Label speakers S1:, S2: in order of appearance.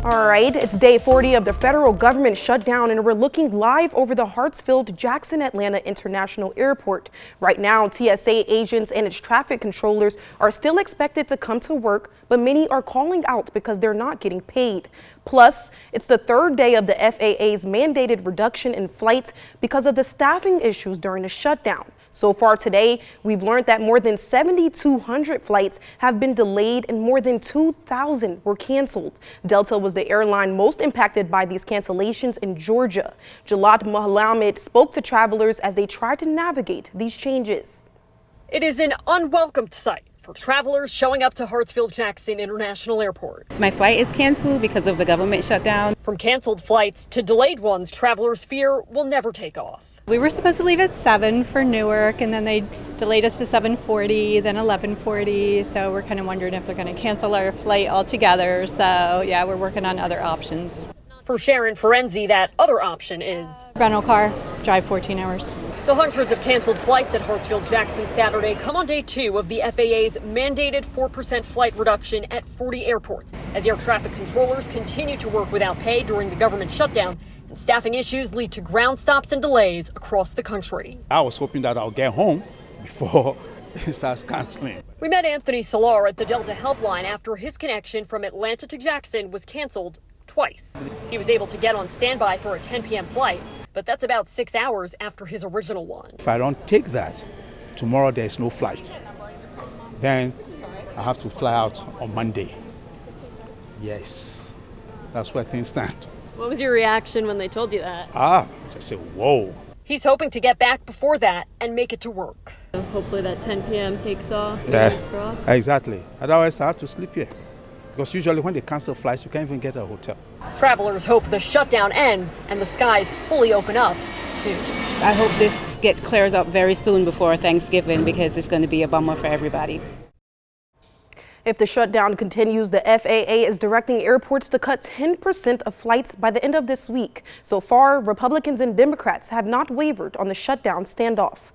S1: All right, it's day 40 of the federal government shutdown, and we're looking live over the Hartsfield-Jackson Atlanta International Airport. Right now, TSA agents and its traffic controllers are still expected to come to work, but many are calling out because they're not getting paid. Plus, it's the third day of the FAA's mandated reduction in flights because of the staffing issues during the shutdown. So far today, we've learned that more than 7,200 flights have been delayed and more than 2,000 were canceled. Delta was the airline most impacted by these cancellations in Georgia. Jalad Mohammed spoke to travelers as they tried to navigate these changes.
S2: It is an unwelcome sight for travelers showing up to Hartsfield-Jackson International Airport.
S3: My flight is canceled because of the government shutdown.
S2: From canceled flights to delayed ones, travelers fear will never take off.
S4: We were supposed to leave at 7 for Newark, and then they delayed us to 7:40, then 11:40. So we're kind of wondering if they're going to cancel our flight altogether. So yeah, we're working on other options.
S2: For Sharon Ferenzi, that other option is
S4: Rental car, drive 14 hours.
S2: The hundreds of canceled flights at Hartsfield-Jackson Saturday come on day 2 of the FAA's mandated 4% flight reduction at 40 airports, as air traffic controllers continue to work without pay during the government shutdown, and staffing issues lead to ground stops and delays across the country.
S5: I was hoping that I'll get home before it starts canceling.
S2: We met Anthony Solar at the Delta helpline after his connection from Atlanta to Jackson was canceled twice. He was able to get on standby for a 10 p.m. flight, but that's about 6 hours after his original one.
S5: If I don't take that, tomorrow there's no flight. Then I have to fly out on Monday. Yes, that's where things stand.
S6: What was your reaction when they told you that?
S5: I said, whoa.
S2: He's hoping to get back before that and make it to work.
S6: Hopefully that 10 p.m. takes off.
S5: Yeah, exactly. Otherwise I have to sleep here. Because usually when they cancel flights, you can't even get a hotel.
S2: Travelers hope the shutdown ends and the skies fully open up soon.
S3: I hope this clears up very soon before Thanksgiving, because it's going to be a bummer for everybody.
S1: If the shutdown continues, the FAA is directing airports to cut 10% of flights by the end of this week. So far, Republicans and Democrats have not wavered on the shutdown standoff.